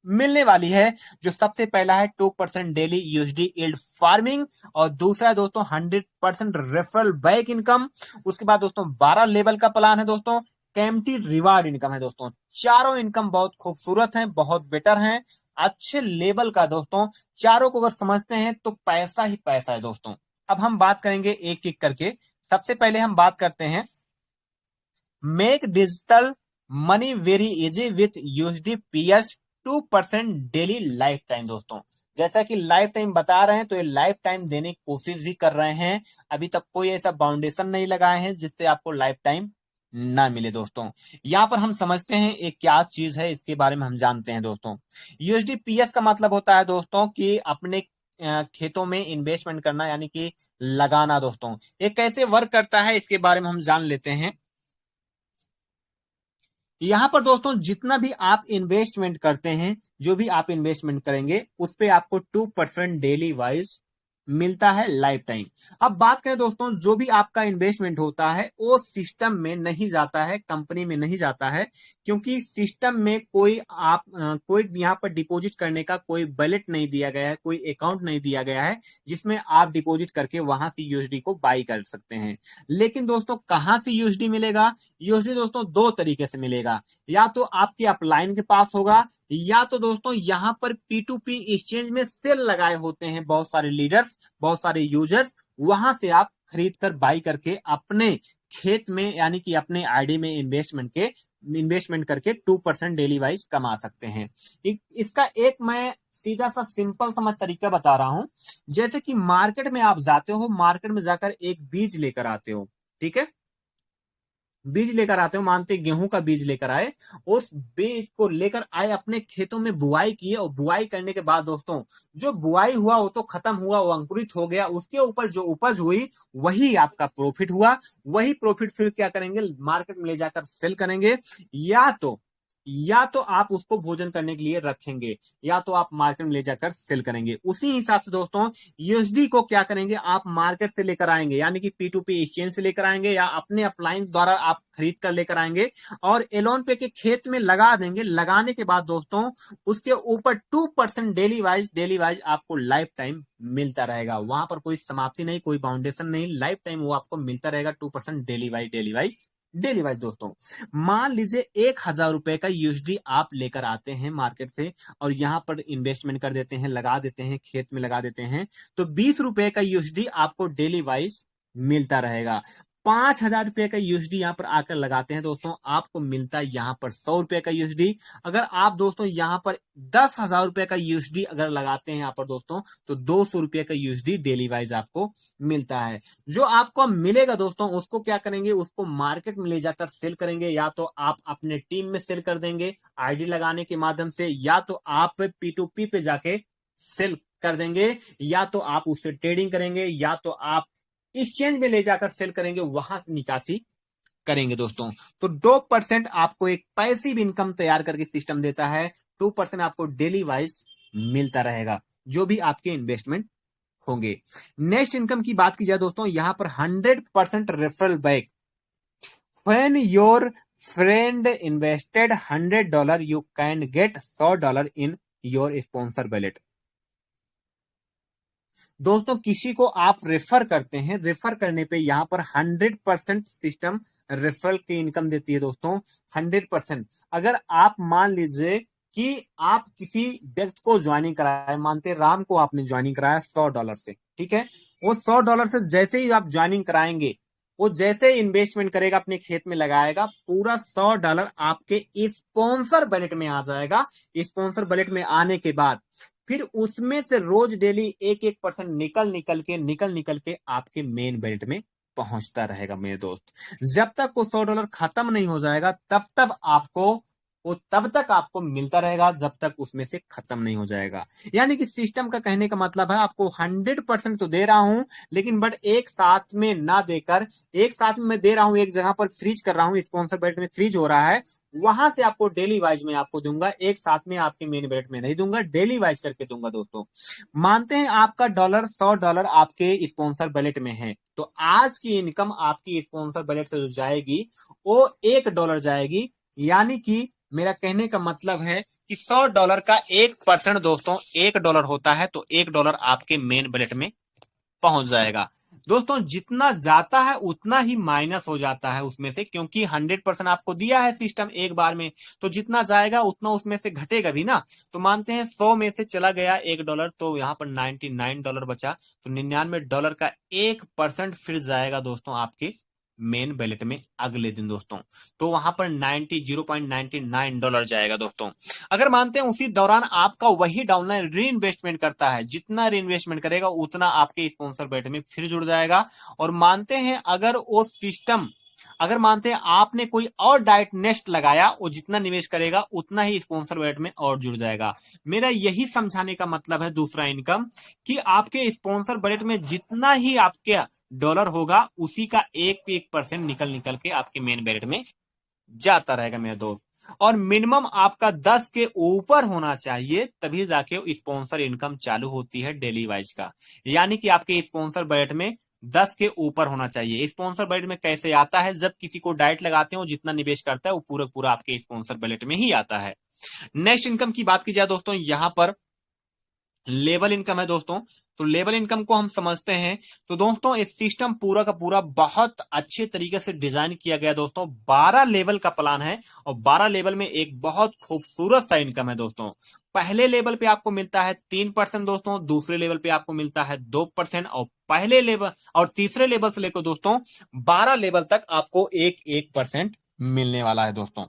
A: मिलने वाली है। जो सबसे पहला है 2% डेली यूएसडी यील्ड फार्मिंग, और दूसरा है दोस्तों 100% रेफरल बैक इनकम। उसके बाद दोस्तों 12 लेवल का प्लान है दोस्तों, कैम्पटी रिवार्ड इनकम है दोस्तों। चारों इनकम बहुत खूबसूरत हैं, बहुत बेटर हैं, अच्छे लेवल का दोस्तों। चारों को अगर समझते हैं तो पैसा ही पैसा है दोस्तों। अब हम बात करेंगे एक एक करके। सबसे पहले हम बात करते हैं make digital money very easy with USD PS 2% daily life time. दोस्तों जैसा कि लाइफ टाइम बता रहे हैं तो ये लाइफ टाइम देने की कोशिश भी कर रहे हैं। अभी तक कोई ऐसा बाउंडेशन नहीं लगाए हैं जिससे आपको लाइफ टाइम ना मिले दोस्तों। यहां पर हम समझते हैं एक क्या चीज है, इसके बारे में हम जानते हैं दोस्तों। यूएसडी PS का मतलब होता है दोस्तों कि अपने खेतों में इन्वेस्टमेंट करना यानी कि लगाना। दोस्तों ये कैसे वर्क करता है इसके बारे में हम जान लेते हैं। यहां पर दोस्तों जितना भी आप इन्वेस्टमेंट करते हैं, जो भी आप इन्वेस्टमेंट करेंगे उस पे आपको 2% डेली वाइज मिलता है लाइफ टाइम। अब बात करें दोस्तों जो भी आपका इन्वेस्टमेंट होता है वो सिस्टम में नहीं जाता है, कंपनी में नहीं जाता है, क्योंकि सिस्टम में कोई यहाँ पर डिपॉजिट करने का कोई वैलेट नहीं दिया गया है, कोई अकाउंट नहीं दिया गया है जिसमें आप डिपॉजिट करके वहां से यूएसडी को बाई कर सकते हैं। लेकिन दोस्तों कहां से यूएसडी मिलेगा? यूएसडी दोस्तों 2 तरीके से मिलेगा, या तो आपके अपलाइन के पास होगा, या तो दोस्तों यहां पर P2P एक्सचेंज में सेल लगाए होते हैं बहुत सारे लीडर्स, बहुत सारे यूजर्स, वहां से आप खरीद कर बाई करके अपने खेत में यानी कि अपने आईडी में इन्वेस्टमेंट के इन्वेस्टमेंट करके 2% डेली वाइज कमा सकते हैं। इसका एक मैं सीधा सा सिंपल समझ तरीका बता रहा हूं। जैसे कि मार्केट में आप जाते हो, मार्केट में जाकर एक बीज लेकर आते हो, ठीक है, बीज लेकर आते हो, मानते गेहूं का बीज लेकर आए, उस बीज को लेकर आए अपने खेतों में बुआई किए, और बुआई करने के बाद दोस्तों जो बुआई हुआ वो तो खत्म हुआ, वो अंकुरित हो गया, उसके ऊपर जो उपज हुई वही आपका प्रॉफिट हुआ। वही प्रॉफिट फिर क्या करेंगे, मार्केट में ले जाकर सेल करेंगे, या तो आप उसको भोजन करने के लिए रखेंगे, या तो आप मार्केट में ले जाकर सेल करेंगे। उसी हिसाब से दोस्तों यूएसडी को क्या करेंगे, आप मार्केट से लेकर आएंगे, यानी कि P2P एक्सचेंज से लेकर आएंगे, या अपने अप्लायंस द्वारा आप खरीद कर लेकर आएंगे और एलोन पे के खेत में लगा देंगे। लगाने के बाद दोस्तों उसके ऊपर 2% डेली वाइज आपको लाइफ टाइम मिलता रहेगा। वहां पर कोई समाप्ति नहीं, कोई बाउंडेशन नहीं, लाइफ टाइम वो आपको मिलता रहेगा 2% डेली वाइज दोस्तों। मान लीजिए 1,000 रुपए का यूएसडी आप लेकर आते हैं मार्केट से, और यहां पर इन्वेस्टमेंट कर देते हैं, लगा देते हैं, खेत में लगा देते हैं, तो 20 रुपए का यूएसडी आपको डेली वाइज मिलता रहेगा। 5,000 रुपए का यूएसडी यहां पर आकर लगाते हैं दोस्तों, आपको मिलता है यहां पर 100 रुपए का यूएसडी। अगर आप दोस्तों यहां पर 10,000 रुपए का यूएसडी अगर लगाते हैं यहां पर दोस्तों, तो 200 रुपए का यूएसडी डेली वाइज आपको मिलता है। जो आपको मिलेगा दोस्तों उसको क्या करेंगे, उसको मार्केट में ले जाकर सेल करेंगे, या तो आप अपने टीम में सेल कर देंगे आईडी लगाने के माध्यम से, या तो आप P2P पे जाके सेल कर देंगे, या तो आप उससे ट्रेडिंग करेंगे, या तो आप एक्सचेंज में ले जाकर सेल करेंगे, वहां से निकासी करेंगे दोस्तों। तो 2% आपको एक पैसिव इनकम तैयार करके सिस्टम देता है, 2% आपको डेली वाइज मिलता रहेगा जो भी आपके इन्वेस्टमेंट होंगे। नेक्स्ट इनकम की बात की जाए दोस्तों, यहां पर 100% referral back. When your friend invested $100 you can get $100 in your sponsor wallet. दोस्तों किसी को आप रेफर करते हैं, रेफर करने पे यहां पर 100% सिस्टम रेफरल की इनकम देती है दोस्तों, 100%। अगर आप मान लीजिए कि आप किसी व्यक्ति को ज्वाइनिंग कराए, मानते राम को आपने ज्वाइनिंग कराया $100 से, ठीक है, वो $100 से जैसे ही आप ज्वाइनिंग कराएंगे, वो जैसे इन्वेस्टमेंट करेगा अपने खेत में लगाएगा, पूरा $100 आपके स्पॉन्सर वैलेट में आ जाएगा। स्पॉन्सर वैलेट में आने के बाद फिर उसमें से रोज डेली 1% निकल के आपके मेन बेल्ट में पहुंचता रहेगा मेरे दोस्त। जब तक वो $100 खत्म नहीं हो जाएगा तब तक आपको मिलता रहेगा, जब तक उसमें से खत्म नहीं हो जाएगा। यानी कि सिस्टम का कहने का मतलब है आपको 100% तो दे रहा हूं, लेकिन बट एक साथ में ना देकर, एक साथ में मैं दे रहा हूं, एक जगह पर फ्रीज कर रहा हूं, स्पॉन्सर बेल्ट में फ्रीज हो रहा है, वहां से आपको डेली वाइज में आपको दूंगा, एक साथ में आपके मेन बेल्ट में नहीं दूंगा, डेली वाइज करके दूंगा दोस्तों। मानते हैं आपका $100 आपके स्पॉन्सर बैलेट में है, तो आज की इनकम आपकी स्पॉन्सर बैलेट से जो जाएगी वो $1 जाएगी। यानी कि मेरा कहने का मतलब है कि $100 का 1% दोस्तों $1 होता है, तो $1 आपके मेन बैलेट में पहुंच जाएगा दोस्तों। जितना जाता है उतना ही माइनस हो जाता है उसमें से, क्योंकि 100% आपको दिया है सिस्टम एक बार में, तो जितना जाएगा उतना उसमें से घटेगा भी ना। तो मानते हैं 100 में से चला गया $1, तो यहाँ पर $99 बचा, तो $99 का 1% फिर जाएगा दोस्तों आपके मेन बैलेट में अगले दिन दोस्तों, तो वहां पर $0.99 जाएगा दोस्तों। अगर मानते हैं उसी दौरान आपका वही डाउनलाइन री इन्वेस्टमेंट करता है, जितना री इन्वेस्टमेंट करेगा उतना आपके स्पॉन्सर बैलेट में फिर जुड़ जाएगा। और मानते हैं अगर मानते हैं आपने कोई और डाइट नेक्स्ट लगाया, वो जितना निवेश करेगा उतना ही स्पॉन्सर बैलेट में और जुड़ जाएगा। मेरा यही समझाने का मतलब है दूसरा इनकम, कि आपके स्पॉन्सर बैलेट में जितना ही आपके डॉलर होगा उसी का 1% निकल के आपके मेन बैलेट में जाता रहेगा मेरे दोस्त। और मिनिमम आपका 10 के ऊपर होना चाहिए, तभी जाके स्पॉन्सर इनकम चालू होती है डेली वाइज का। यानी कि आपके स्पॉन्सर बैलेट में 10 के ऊपर होना चाहिए। स्पॉन्सर बैलेट में कैसे आता है, जब किसी को डाइट लगाते हैं वो जितना निवेश करता है वो पूरा पूरा आपके स्पॉन्सर बैलेट में ही आता है। नेक्स्ट इनकम की बात की जाए दोस्तों, यहां पर लेवल इनकम है दोस्तों। तो लेवल इनकम को हम समझते हैं, तो दोस्तों इस सिस्टम पूरा का पूरा बहुत अच्छे तरीके से डिजाइन किया गया दोस्तों। 12 लेवल का प्लान है, और 12 लेवल में एक बहुत खूबसूरत सा इनकम है दोस्तों। पहले लेवल पे आपको मिलता है 3% दोस्तों, दूसरे लेवल पे आपको मिलता है 2%, और पहले लेवल और तीसरे लेवल से लेकर दोस्तों 12 लेवल तक आपको 1% मिलने वाला है दोस्तों।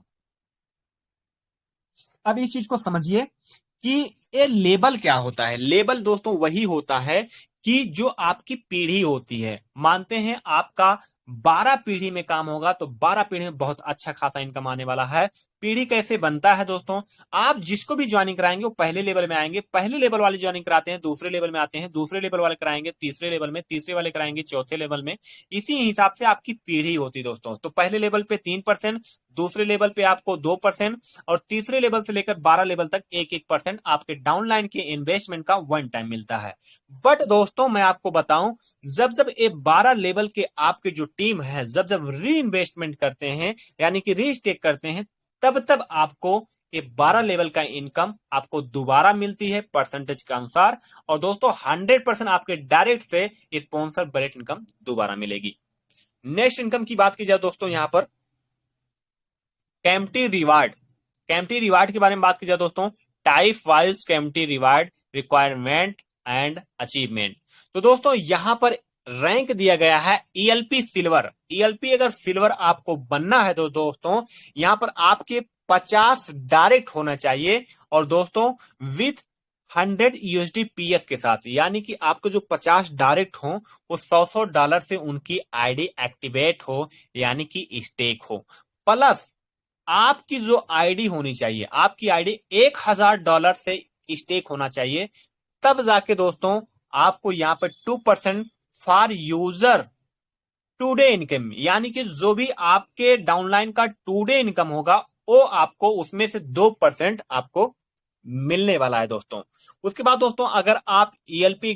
A: अब इस चीज को समझिए कि ये लेबल क्या होता है। लेबल दोस्तों वही होता है कि जो आपकी पीढ़ी होती है, मानते हैं आपका 12 पीढ़ी में काम होगा तो 12 पीढ़ी में बहुत अच्छा खासा इनकम आने वाला है। पीढ़ी कैसे बनता है दोस्तों, आप जिसको भी ज्वाइनिंग कराएंगे वो पहले लेवल में आएंगे, पहले लेवल वाले ज्वाइनिंग कराते हैं दूसरे लेवल में आते हैं, दूसरे लेवल वाले कराएंगे तीसरे लेवल में, तीसरे वाले कराएंगे चौथे लेवल में। इसी हिसाब से आपकी पीढ़ी होती है दोस्तों। तो पहले लेवल पे 3%, दूसरे लेवल पे आपको 2%, और तीसरे लेवल से लेकर 12 लेवल तक 1-1% आपके डाउनलाइन के इन्वेस्टमेंट का वन टाइम मिलता है। बट दोस्तों मैं आपको बताऊं, जब जब ये 12 लेवल के आपके जो टीम है जब जब री इन्वेस्टमेंट करते हैं यानी कि रीस्टेक करते हैं, तब तब आपको ये 12 लेवल का इनकम आपको दोबारा मिलती है परसेंटेज के अनुसार। और दोस्तों 100% आपके डायरेक्ट से स्पॉन्सर डायरेक्ट इनकम दोबारा मिलेगी। नेक्स्ट इनकम की बात की जाए दोस्तों, यहां पर कैम्पटी रिवार्ड, कैम्पटी रिवार्ड के बारे में बात की जाए दोस्तों, type wise Kempty reward requirement and achievement. तो दोस्तों यहां पर रैंक दिया गया है ईएलपी सिल्वर। ईएलपी अगर सिल्वर आपको बनना है तो दोस्तों यहां पर आपके 50 डायरेक्ट होना चाहिए, और दोस्तों विथ 100 यूएसडी पीएस के साथ, यानी कि आपको जो 50 डायरेक्ट हो वो $100 से उनकी आईडी एक्टिवेट हो, यानी कि स्टेक हो। प्लस आपकी जो आईडी होनी चाहिए, आपकी आईडी $1000 से स्टेक होना चाहिए, तब जाके दोस्तों आपको यहां पर 2% फॉर यूजर टुडे इनकम, यानी कि जो भी आपके डाउनलाइन का टुडे इनकम होगा वो आपको उसमें से 2% आपको मिलने वाला है दोस्तों। उसके बाद दोस्तों अगर आप ईएलपी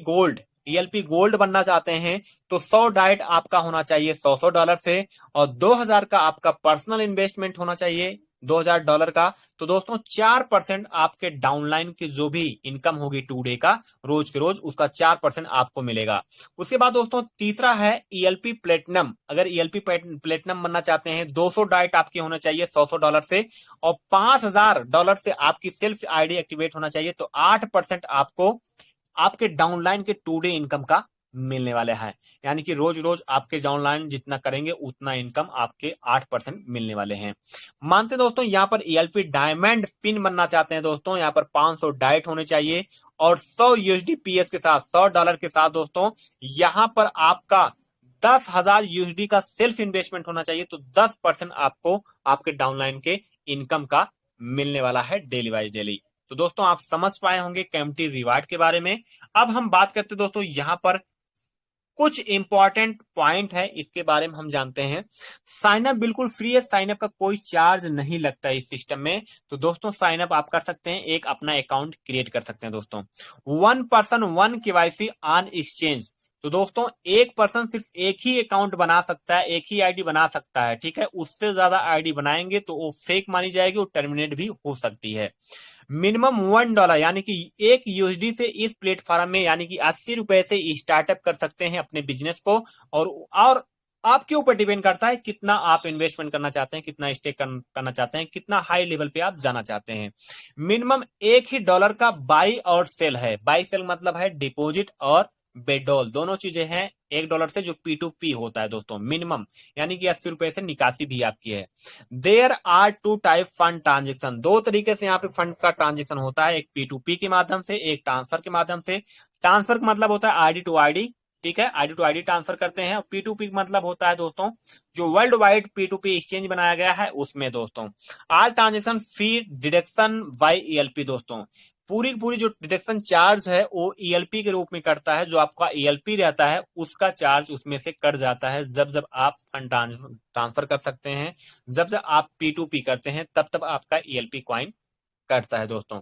A: गोल्ड बनना चाहते हैं तो 100 डाइट आपका होना चाहिए $100 से, और 2000 का आपका पर्सनल इन्वेस्टमेंट होना चाहिए $2000 का। तो दोस्तों 4% आपके डाउनलाइन की जो भी इनकम होगी टू डे का, रोज के रोज, उसका 4% आपको मिलेगा। उसके बाद दोस्तों तीसरा है ईएलपी प्लेटिनम। अगर ईएलपी प्लेटिनम बनना चाहते हैं 200 डाइट आपकी होना चाहिए $100 से, और $5000 से आपकी सेल्फ आईडी एक्टिवेट होना चाहिए, तो 8% आपको आपके डाउनलाइन के टू डे इनकम का मिलने वाले हैं। यानी कि रोज रोज आपके डाउनलाइन जितना करेंगे उतना इनकम आपके 8% मिलने वाले हैं। मानते दोस्तों यहां पर ईएलपी डायमंड पिन बनना चाहते हैं दोस्तों, यहां पर 500 डाइट होने चाहिए, और 100 यूएसडी पीएस के साथ $100 के साथ दोस्तों यहां पर आपका 10,000 यूएसडी का सेल्फ इन्वेस्टमेंट होना चाहिए, तो 10% आपको आपके डाउनलाइन के इनकम का मिलने वाला है डेली वाइज डेली। तो दोस्तों आप समझ पाए होंगे कैम्पटी रिवार्ड के बारे में। अब हम बात करते हैं दोस्तों यहां पर कुछ इंपॉर्टेंट पॉइंट है इसके बारे में हम जानते हैं। साइन अप बिल्कुल फ्री है, साइन अप का कोई चार्ज नहीं लगता है इस सिस्टम में। तो दोस्तों साइन अप आप कर सकते हैं, एक अपना अकाउंट क्रिएट कर सकते हैं दोस्तों। 1 पर्सन 1 केवाईसी ऑन एक्सचेंज। तो दोस्तों एक पर्सन सिर्फ एक ही अकाउंट बना सकता है, एक ही आईडी बना सकता है, ठीक है। उससे ज्यादा आईडी बनाएंगे तो वो फेक मानी जाएगी, वो टर्मिनेट भी हो सकती है। मिनिमम $1, यानी कि 1 यूएसडी से इस प्लेटफॉर्म में यानी कि ₹80 से स्टार्टअप कर सकते हैं अपने बिजनेस को। और आपके ऊपर डिपेंड करता है कितना आप इन्वेस्टमेंट करना चाहते हैं, कितना स्टेक करना चाहते हैं, कितना हाई लेवल पे आप जाना चाहते हैं। मिनिमम एक ही डॉलर का बाई और सेल है। बाई सेल मतलब है डिपॉजिट और बेडोल, दोनों चीजें हैं। $1 से जो P2P होता है दोस्तों मिनिमम, यानी कि ₹80 से निकासी भी आपकी है। There are two type fund transaction, दो तरीके से यहाँ पे फंड का ट्रांजेक्शन होता है, एक P2P के माध्यम से, एक ट्रांसफर के माध्यम से। ट्रांसफर का मतलब होता है आईडी टू आईडी, ठीक है, आईडी टू आईडी ट्रांसफर करते हैं। और P2P मतलब होता है दोस्तों जो वर्ल्ड वाइड P2P एक्सचेंज बनाया गया है उसमें दोस्तों आज transaction fee deduction by ELP दोस्तों, पूरी पूरी जो डिडक्शन चार्ज है वो ईएलपी के रूप में करता है। जो आपका ईएलपी रहता है उसका चार्ज उसमें से कट जाता है जब जब आप फंड ट्रांसफर कर सकते हैं, जब जब आप P2P करते हैं तब तब आपका ईएलपी क्वाइन कटता है दोस्तों।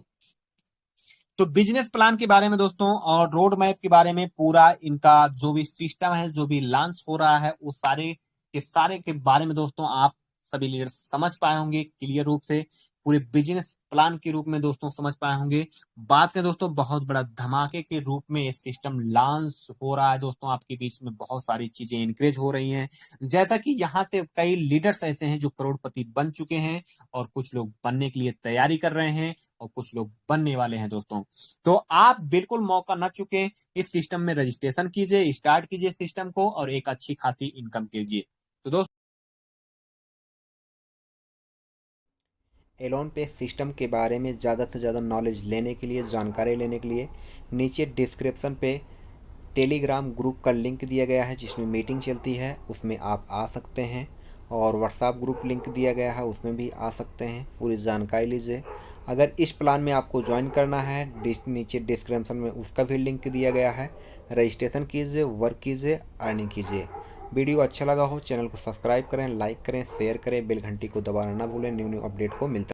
A: तो बिजनेस प्लान के बारे में दोस्तों और रोड मैप के बारे में पूरा इनका जो भी सिस्टम है, जो भी लॉन्च हो रहा है, उस सारे के बारे में दोस्तों आप सभी लीडर समझ पाए होंगे क्लियर रूप से, पूरे बिजनेस प्लान के रूप में दोस्तों समझ पाए होंगे। बात करें दोस्तों बहुत बड़ा धमाके के रूप में ये सिस्टम लॉन्च हो रहा है दोस्तों, आपके बीच में बहुत सारी चीजें इंकरेज हो रही हैं। जैसा कि यहाँ से कई लीडर्स ऐसे हैं जो करोड़पति बन चुके हैं, और कुछ लोग बनने के लिए तैयारी कर रहे हैं, और कुछ लोग बनने वाले हैं दोस्तों। तो आप बिल्कुल मौका न चुके, इस सिस्टम में रजिस्ट्रेशन कीजिए, स्टार्ट कीजिए सिस्टम को, और एक अच्छी खासी इनकम कीजिए। तो दोस्तों
C: एलोन पे सिस्टम के बारे में ज़्यादा से ज़्यादा नॉलेज लेने के लिए, जानकारी लेने के लिए नीचे डिस्क्रिप्शन पे टेलीग्राम ग्रुप का लिंक दिया गया है जिसमें मीटिंग चलती है, उसमें आप आ सकते हैं। और व्हाट्सएप ग्रुप लिंक दिया गया है, उसमें भी आ सकते हैं। पूरी जानकारी लीजिए। अगर इस प्लान में आपको ज्वाइन करना है, नीचे डिस्क्रिप्शन में उसका भी लिंक दिया गया है। रजिस्ट्रेशन कीजिए, वर्क कीजिए, अर्निंग कीजिए। वीडियो अच्छा लगा हो चैनल को सब्सक्राइब करें, लाइक करें, शेयर करें, बेल घंटी को दबाना ना भूलें। न्यू अपडेट को मिलता